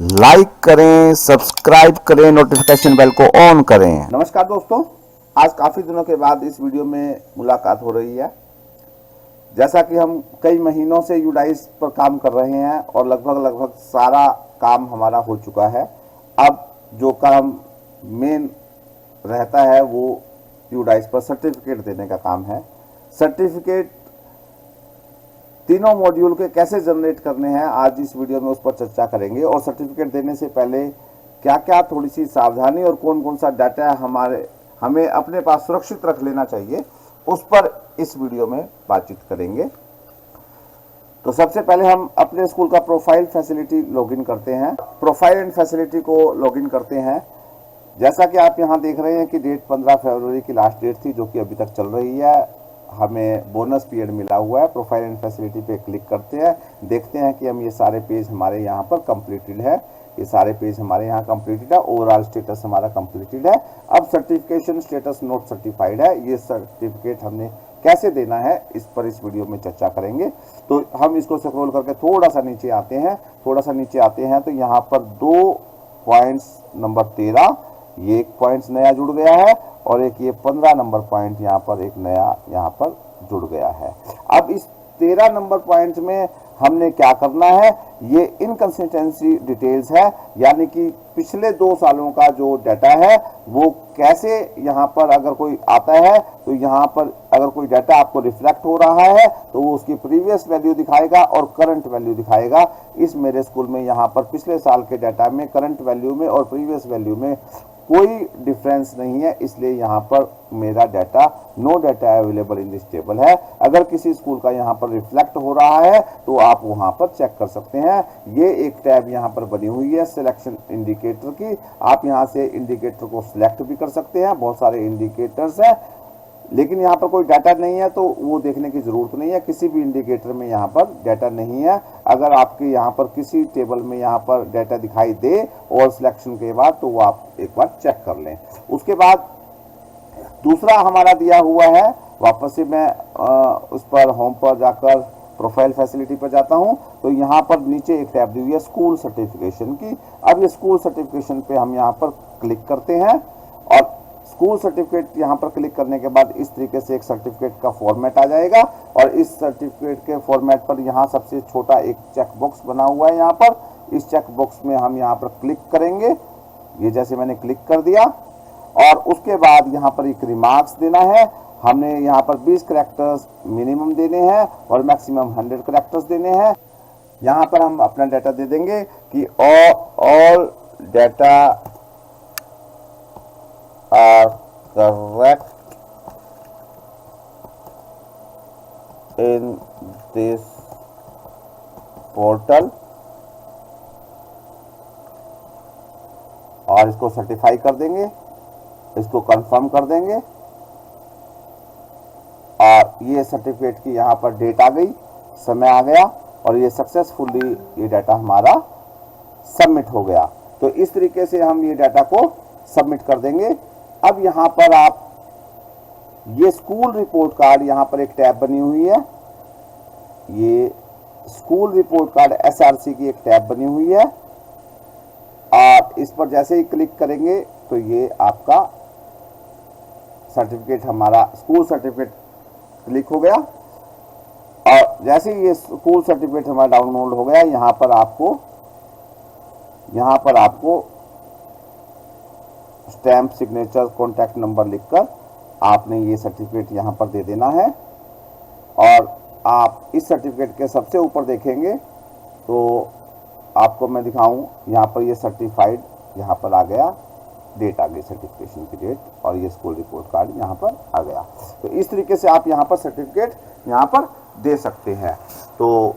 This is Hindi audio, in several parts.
लाइक करें, सब्सक्राइब करें, नोटिफिकेशन बेल को ऑन करें। नमस्कार दोस्तों, आज काफ़ी दिनों के बाद इस वीडियो में मुलाकात हो रही है। जैसा कि हम कई महीनों से यूडाइस पर काम कर रहे हैं और लगभग सारा काम हमारा हो चुका है। अब जो काम मेन रहता है वो यूडाइस पर सर्टिफिकेट देने का काम है। सर्टिफिकेट तीनों मॉड्यूल के कैसे जनरेट करने हैं, आज इस वीडियो में उस पर चर्चा करेंगे। और सर्टिफिकेट देने से पहले क्या क्या थोड़ी सी सावधानी और कौन कौन सा डाटा हमें अपने पास सुरक्षित रख लेना चाहिए, उस पर इस वीडियो में बातचीत करेंगे। तो सबसे पहले हम अपने स्कूल का प्रोफाइल फैसिलिटी लॉगिन करते हैं। प्रोफाइल एंड फैसिलिटी को लॉगिन करते हैं। जैसा कि आप यहाँ देख रहे हैं कि डेट 15 फरवरी की लास्ट डेट थी, जो कि अभी तक चल रही है। हमें बोनस पीरियड मिला हुआ है। प्रोफाइल एंड फैसिलिटी पे क्लिक करते हैं, देखते हैं कि हम ये सारे पेज हमारे यहाँ पर कंप्लीटेड है। ये सारे पेज हमारे यहाँ कंप्लीटेड है। ओवरऑल स्टेटस हमारा कंप्लीटेड है। अब सर्टिफिकेशन स्टेटस नोट सर्टिफाइड है। ये सर्टिफिकेट हमने कैसे देना है, इस पर इस वीडियो में चर्चा करेंगे। तो हम इसको स्क्रॉल करके थोड़ा सा नीचे आते हैं तो यहाँ पर 2 पॉइंट्स नंबर 13, ये एक पॉइंट्स नया जुड़ गया है और एक ये 15 नंबर पॉइंट यहाँ पर एक नया यहाँ पर जुड़ गया है। अब इस 13 नंबर पॉइंट में हमने क्या करना है, ये इनकंसिस्टेंसी डिटेल्स है, यानी कि पिछले 2 सालों का जो डाटा है वो कैसे यहाँ पर अगर कोई आता है तो यहाँ पर अगर कोई डाटा आपको रिफ्लेक्ट हो रहा है तो वो उसकी प्रीवियस वैल्यू दिखाएगा और करंट वैल्यू दिखाएगा। इस मेरे स्कूल में यहाँ पर पिछले साल के डाटा में करंट वैल्यू में और प्रीवियस वैल्यू में कोई डिफरेंस नहीं है, इसलिए यहाँ पर मेरा data no data available in this table है। अगर किसी स्कूल का यहाँ पर रिफ्लेक्ट हो रहा है तो आप वहाँ पर चेक कर सकते हैं। ये एक टैब यहाँ पर बनी हुई है सिलेक्शन इंडिकेटर की। आप यहाँ से इंडिकेटर को सिलेक्ट भी कर सकते हैं। बहुत सारे इंडिकेटर्स हैं, लेकिन यहाँ पर कोई डाटा नहीं है तो वो देखने की ज़रूरत नहीं है। किसी भी इंडिकेटर में यहाँ पर डाटा नहीं है। अगर आपके यहाँ पर किसी टेबल में यहाँ पर डाटा दिखाई दे और सिलेक्शन के बाद, तो वो आप एक बार चेक कर लें। उसके बाद दूसरा हमारा दिया हुआ है, वापस से मैं उस पर होम पर जाकर प्रोफाइल फैसिलिटी पर जाता हूँ तो यहाँ पर नीचे एक टैब दी हुई है स्कूल सर्टिफिकेशन की। अब ये स्कूल सर्टिफिकेशन पे हम यहाँ पर क्लिक करते हैं और स्कूल सर्टिफिकेट यहाँ पर क्लिक करने के बाद इस तरीके से एक सर्टिफिकेट का फॉर्मेट आ जाएगा। और इस सर्टिफिकेट के फॉर्मेट पर यहाँ सबसे छोटा एक चेक बॉक्स बना हुआ है। यहाँ पर इस चेक बॉक्स में हम यहाँ पर क्लिक करेंगे। ये जैसे मैंने क्लिक कर दिया और उसके बाद यहाँ पर एक रिमार्क्स देना है। हमने यहाँ पर 20 करैक्टर्स मिनिमम देने हैं और मैक्सिमम 100 करैक्टर्स देने हैं। यहाँ पर हम अपना डाटा दे देंगे कि all data are correct in this portal, और इसको सर्टिफाई कर देंगे, इसको कंफर्म कर देंगे और ये सर्टिफिकेट की यहाँ पर डेट आ गई, समय आ गया और ये सक्सेसफुली ये डाटा हमारा सबमिट हो गया। तो इस तरीके से हम ये डाटा को सबमिट कर देंगे। अब यहाँ पर आप ये स्कूल रिपोर्ट कार्ड, यहाँ पर एक टैब बनी हुई है, ये स्कूल रिपोर्ट कार्ड एसआरसी की एक टैब बनी हुई है और इस पर जैसे ही क्लिक करेंगे तो ये आपका सर्टिफिकेट, हमारा स्कूल सर्टिफिकेट क्लिक हो गया। और जैसे ही ये स्कूल सर्टिफिकेट हमारा डाउनलोड हो गया, यहाँ पर आपको स्टैम्प, सिग्नेचर, कॉन्टैक्ट नंबर लिखकर आपने ये सर्टिफिकेट यहाँ पर दे देना है। और आप इस सर्टिफिकेट के सबसे ऊपर देखेंगे तो आपको मैं दिखाऊं, यहाँ पर ये सर्टिफाइड यहाँ पर आ गया, डेट आ गई सर्टिफिकेशन की डेट, और ये स्कूल रिपोर्ट कार्ड यहाँ पर आ गया। तो इस तरीके से आप यहाँ पर सर्टिफिकेट यहाँ पर दे सकते हैं। तो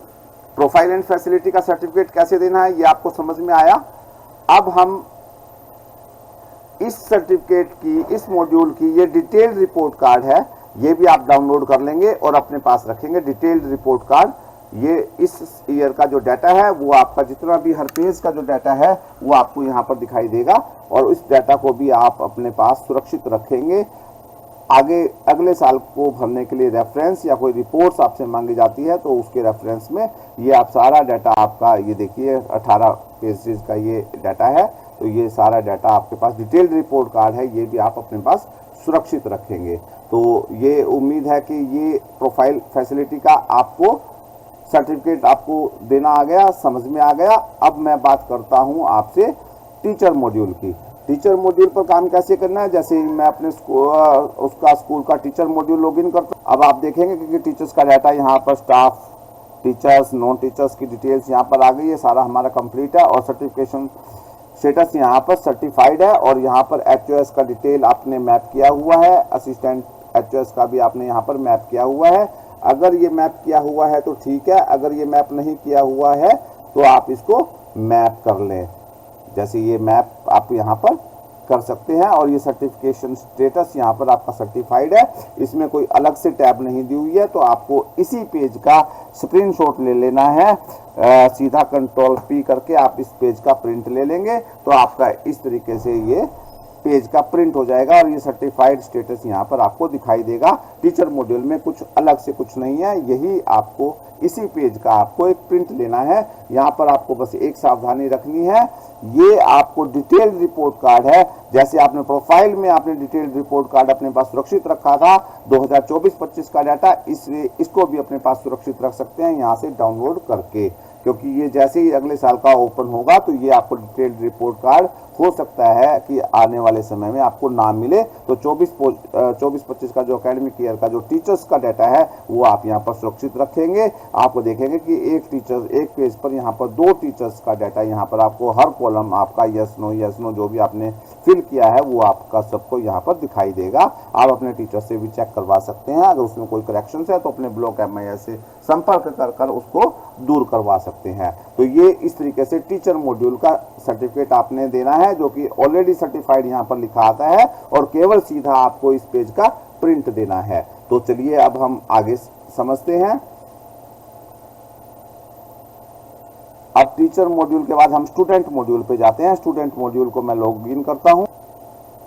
प्रोफाइल एंड फैसिलिटी का सर्टिफिकेट कैसे देना है ये आपको समझ में आया। अब हम इस सर्टिफिकेट की, इस मॉड्यूल की ये डिटेल्ड रिपोर्ट कार्ड है, ये भी आप डाउनलोड कर लेंगे और अपने पास रखेंगे। डिटेल्ड रिपोर्ट कार्ड, ये इस ईयर का जो डाटा है वो आपका जितना भी हर पेज का जो डाटा है वो आपको यहाँ पर दिखाई देगा और इस डाटा को भी आप अपने पास सुरक्षित रखेंगे। आगे अगले साल को भरने के लिए रेफरेंस या कोई रिपोर्ट्स आपसे मांगी जाती है तो उसके रेफरेंस में ये आप सारा डाटा आपका, ये देखिए 18 पेजेस का ये डाटा है, तो ये सारा डाटा आपके पास डिटेल्ड रिपोर्ट कार्ड है, ये भी आप अपने पास सुरक्षित रखेंगे। तो ये उम्मीद है कि ये प्रोफाइल फैसिलिटी का आपको सर्टिफिकेट आपको देना आ गया, समझ में आ गया। अब मैं बात करता हूँ आपसे टीचर मॉड्यूल की। टीचर मॉड्यूल पर काम कैसे करना है, जैसे मैं अपने स्कूल का टीचर मॉड्यूल लॉगिन करता हूँ। अब आप देखेंगे कि टीचर्स का डाटा यहाँ पर स्टाफ, टीचर्स, नॉन टीचर्स की डिटेल्स यहाँ पर आ गई है, सारा हमारा कंप्लीट है। और सर्टिफिकेशन स्टेटस यहाँ पर सर्टिफाइड है, और यहाँ पर HOS का डिटेल आपने मैप किया हुआ है, असिस्टेंट HOS का भी आपने यहाँ पर मैप किया हुआ है। अगर ये मैप किया हुआ है तो ठीक है, अगर ये मैप नहीं किया हुआ है तो आप इसको मैप कर लें। जैसे ये मैप आप यहाँ पर कर सकते हैं। और ये सर्टिफिकेशन स्टेटस यहाँ पर आपका सर्टिफाइड है, इसमें कोई अलग से टैब नहीं दी हुई है, तो आपको इसी पेज का स्क्रीनशॉट ले लेना है। सीधा कंट्रोल P करके आप इस पेज का प्रिंट ले लेंगे तो आपका इस तरीके से ये पेज का प्रिंट हो जाएगा, और ये सर्टिफाइड स्टेटस यहाँ पर आपको दिखाई देगा। टीचर मॉड्यूल में कुछ अलग से कुछ नहीं है, यही आपको इसी पेज का आपको एक प्रिंट लेना है। यहाँ पर आपको बस एक सावधानी रखनी है, ये आपको डिटेल्ड रिपोर्ट कार्ड है। जैसे आपने प्रोफाइल में आपने डिटेल्ड रिपोर्ट कार्ड अपने पास सुरक्षित रखा था 2024-25 का डाटा, इसलिए इसको भी अपने पास सुरक्षित रख सकते हैं यहाँ से डाउनलोड करके, क्योंकि ये जैसे ही अगले साल का ओपन होगा तो ये आपको डिटेल्ड रिपोर्ट कार्ड हो सकता है कि आने वाले समय में आपको ना मिले। तो 24-25 का जो एकेडमिक ईयर का जो टीचर्स का डाटा है वो आप यहाँ पर सुरक्षित रखेंगे। आपको देखेंगे कि एक पेज पर यहाँ पर 2 टीचर्स का डाटा, यहाँ पर आपको हर कॉलम आपका यस नो जो भी आपने फिल किया है वो आपका सबको यहाँ पर दिखाई देगा। आप अपने टीचर से भी चेक करवा सकते हैं, अगर उसमें कोई करेक्शन है तो अपने ब्लॉक MIS से संपर्क कर उसको दूर करवा सकते हैं। तो ये इस तरीके से टीचर मॉड्यूल का सर्टिफिकेट आपने देना है, जो कि ऑलरेडी सर्टिफाइड यहाँ पर लिखा आता है, और केवल सीधा आपको इस पेज का प्रिंट देना है। तो चलिए अब हम आगे समझते हैं। अब टीचर मॉड्यूल के बाद हम स्टूडेंट मॉड्यूल पे जाते हैं। स्टूडेंट मॉड्यूल को मैं लॉग इन करता हूं।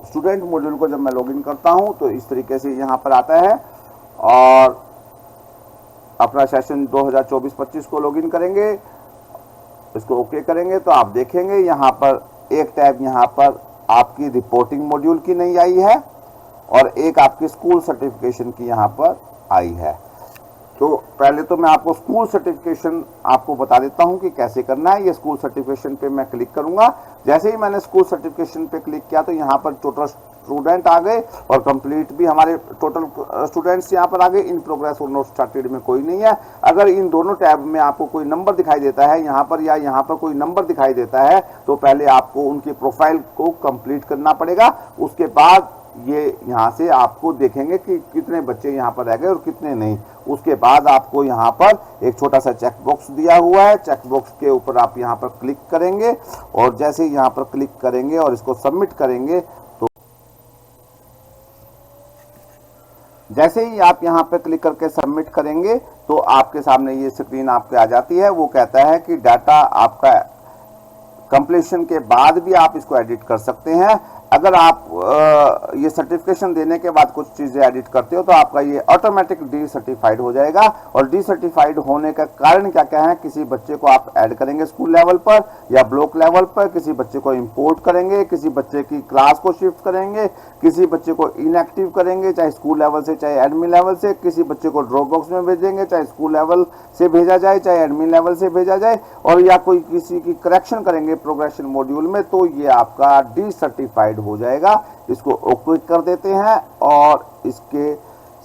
स्टूडेंट मॉड्यूल को जब मैं लॉग इन करता हूं तो इस तरीके से यहां पर आता है, और अपना सेशन 2024-25 को लॉगिन करेंगे, इसको ओके करेंगे तो आप देखेंगे यहाँ पर एक टैब यहाँ पर आपकी रिपोर्टिंग मॉड्यूल की नहीं आई है, और एक आपकी स्कूल सर्टिफिकेशन की यहाँ पर आई है। तो पहले तो मैं आपको स्कूल सर्टिफिकेशन आपको बता देता हूँ कि कैसे करना है। ये स्कूल सर्टिफिकेशन पे मैं क्लिक करूंगा। जैसे ही मैंने स्कूल सर्टिफिकेशन पे क्लिक किया तो यहाँ पर टोटल स्टूडेंट आ गए, और कंप्लीट भी हमारे टोटल स्टूडेंट्स यहाँ पर आ गए। इन प्रोग्रेस और नोट स्टार्टेड में कोई नहीं है। अगर इन दोनों टैब में आपको कोई नंबर दिखाई देता है यहाँ पर, या यहाँ पर कोई नंबर दिखाई देता है, तो पहले आपको उनकी प्रोफाइल को कंप्लीट करना पड़ेगा। उसके बाद ये यहाँ से आपको देखेंगे कि कितने बच्चे यहाँ पर रह गए और कितने नहीं। उसके बाद आपको यहाँ पर एक छोटा सा चेक बॉक्स दिया हुआ है, चेक बॉक्स के ऊपर आप यहाँ पर क्लिक करेंगे, और जैसे ही यहाँ पर क्लिक करेंगे और इसको सबमिट करेंगे, तो जैसे ही आप यहाँ पे क्लिक करके सबमिट करेंगे तो आपके सामने ये स्क्रीन आपके आ जाती है। वो कहता है कि डाटा आपका कंप्लीशन के बाद भी आप इसको एडिट कर सकते हैं। अगर आप ये सर्टिफिकेशन देने के बाद कुछ चीज़ें एडिट करते हो तो आपका ये ऑटोमेटिक डी सर्टिफाइड हो जाएगा। और डी सर्टिफाइड होने का कारण क्या क्या है, किसी बच्चे को आप ऐड करेंगे स्कूल लेवल पर या ब्लॉक लेवल पर, किसी बच्चे को इंपोर्ट करेंगे, किसी बच्चे की क्लास को शिफ्ट करेंगे, किसी बच्चे को इनएक्टिव करेंगे, चाहे स्कूल लेवल से चाहे एडमिन लेवल से, किसी बच्चे को ड्रॉप बॉक्स में भेजेंगे, चाहे स्कूल लेवल से भेजा जाए चाहे एडमिन लेवल से भेजा जाए, और या कोई किसी की करेक्शन करेंगे प्रोग्रेशन मॉड्यूल में, तो ये आपका डी सर्टिफाइड हो जाएगा। इसको ओके कर देते हैं और इसके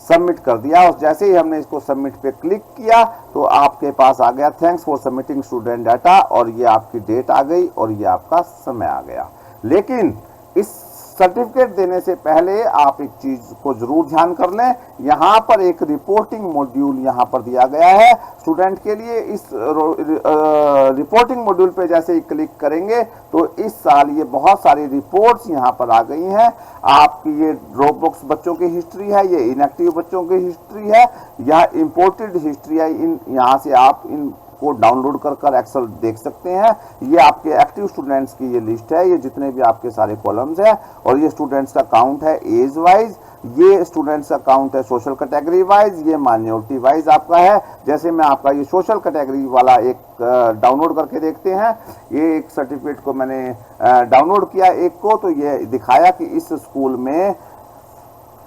सबमिट कर दिया। और जैसे ही हमने इसको सबमिट पे क्लिक किया तो आपके पास आ गया thanks for submitting student data, और ये आपकी डेट आ गई और ये आपका समय आ गया। लेकिन इस सर्टिफिकेट देने से पहले आप एक चीज को जरूर ध्यान कर लें, यहाँ पर एक रिपोर्टिंग मॉड्यूल यहाँ पर दिया गया है स्टूडेंट के लिए। इस रिपोर्टिंग मॉड्यूल पे जैसे ही क्लिक करेंगे तो इस साल ये बहुत सारी रिपोर्ट्स यहाँ पर आ गई हैं। आपकी ये ड्रॉप बॉक्स बच्चों की हिस्ट्री है, ये इनएक्टिव बच्चों की हिस्ट्री है, यह इंपोर्टेड हिस्ट्री है। यहाँ से आप इन को डाउनलोड कर एक्सेल देख सकते हैं। ये आपके एक्टिव स्टूडेंट्स की ये लिस्ट है, ये जितने भी आपके सारे कॉलम्स है, और ये स्टूडेंट्स का काउंट है एज वाइज, ये स्टूडेंट्स का काउंट है सोशल कैटेगरी वाइज, ये माइनॉरिटी वाइज आपका है। जैसे मैं आपका ये सोशल कैटेगरी वाला एक डाउनलोड करके देखते हैं, ये एक सर्टिफिकेट को मैंने डाउनलोड किया एक को, तो ये दिखाया कि इस स्कूल में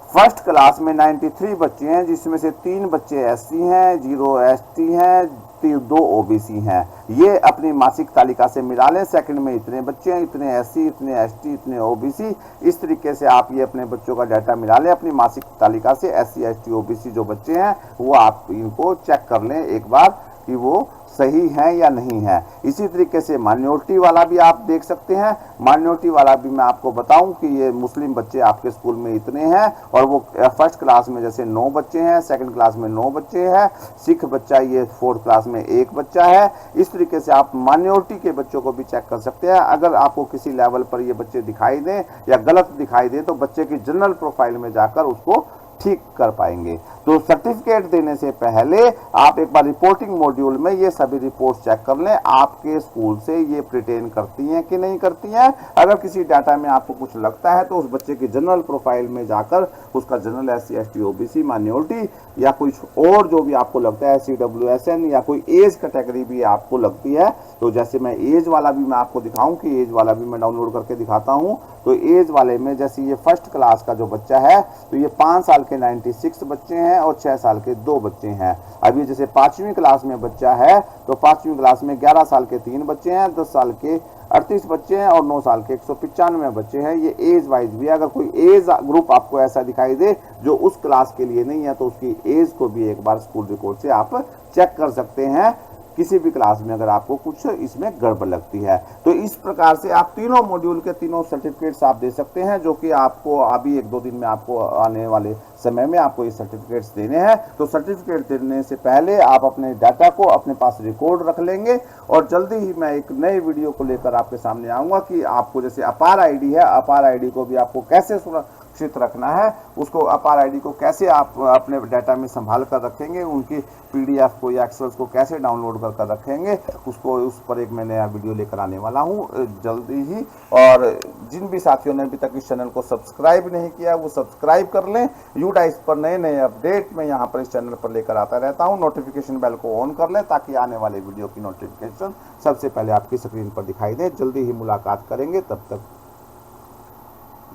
फर्स्ट क्लास में 93 बच्चे हैं, जिसमें से 3 बच्चे एससी हैं, 0 एसटी हैं, 2 ओबीसी हैं। ये अपनी मासिक तालिका से मिला लें, सेकंड में इतने बच्चे हैं, इतने एससी, इतने एसटी, इतने ओबीसी। इस तरीके से आप ये अपने बच्चों का डाटा मिला लें अपनी मासिक तालिका से। एससी, एसटी, ओबीसी जो बच्चे हैं वो आप इनको चेक कर लें एक बार कि वो सही है या नहीं है। इसी तरीके से माइनॉरिटी वाला भी आप देख सकते हैं। माइनॉरिटी वाला भी मैं आपको बताऊं कि ये मुस्लिम बच्चे आपके स्कूल में इतने हैं, और वो फर्स्ट क्लास में जैसे 9 बच्चे हैं, सेकंड क्लास में 9 बच्चे हैं, सिख बच्चा ये फोर्थ क्लास में 1 बच्चा है। इस तरीके से आप माइनॉरिटी के बच्चों को भी चेक कर सकते हैं। अगर आपको किसी लेवल पर ये बच्चे दिखाई दें या गलत दिखाई दें तो बच्चे की जनरल प्रोफाइल में जाकर उसको ठीक कर पाएंगे। तो सर्टिफिकेट देने से पहले आप एक बार रिपोर्टिंग मॉड्यूल में ये सभी रिपोर्ट्स चेक कर लें, आपके स्कूल से ये प्रिटेन करती हैं कि नहीं करती हैं। अगर किसी डाटा में आपको कुछ लगता है तो उस बच्चे की जनरल प्रोफाइल में जाकर उसका general SC, ST, OBC, minority या कुछ और जो भी आपको लगता है CWSN या कोई एज कैटेगरी भी आपको लगती है, तो जैसे मैं एज वाला भी मैं आपको दिखाऊं कि एज वाला भी मैं डाउनलोड करके दिखाता हूं। तो एज वाले में जैसे ये फर्स्ट क्लास का जो बच्चा है तो ये 5 साल के 96 बच्चे हैं और 6 साल के 2 बच्चे हैं। अभी जैसे 5वीं क्लास में बच्चा है तो 5वीं क्लास में 11 साल के 3 बच्चे हैं, 10 साल के 38 बच्चे हैं और 9 साल के 195 बच्चे हैं। ये एज वाइज भी, अगर कोई एज ग्रुप आपको ऐसा दिखाई दे जो उस क्लास के लिए नहीं है तो उसकी एज को भी एक बार स्कूल रिकॉर्ड से आप चेक कर सकते हैं किसी भी क्लास में अगर आपको कुछ इसमें गड़बड़ लगती है। तो इस प्रकार से आप तीनों मॉड्यूल के तीनों सर्टिफिकेट्स आप दे सकते हैं, जो कि आपको अभी 1-2 दिन में आपको आने वाले समय में आपको ये सर्टिफिकेट्स देने हैं। तो सर्टिफिकेट देने से पहले आप अपने डाटा को अपने पास रिकॉर्ड रख लेंगे, और जल्दी ही मैं एक नए वीडियो को लेकर आपके सामने आऊँगा कि आपको जैसे अपार आईडी है, अपार आईडी को भी आपको कैसे सुरक्षित रखना है, उसको अपार आईडी को कैसे आप अपने डाटा में संभाल कर रखेंगे, उनकी PDF को या एक्सेल्स को कैसे डाउनलोड कर रखेंगे, उसको उस पर एक मैं नया वीडियो लेकर आने वाला हूं जल्दी ही। और जिन भी साथियों ने अभी तक इस चैनल को सब्सक्राइब नहीं किया वो सब्सक्राइब कर लें। UDICE पर नए नए अपडेट मैं यहाँ पर इस चैनल पर लेकर आता रहता हूँ। नोटिफिकेशन बेल को ऑन कर लें ताकि आने वाले वीडियो की नोटिफिकेशन सबसे पहले आपकी स्क्रीन पर दिखाई दे। जल्दी ही मुलाकात करेंगे, तब तक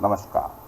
नमस्कार।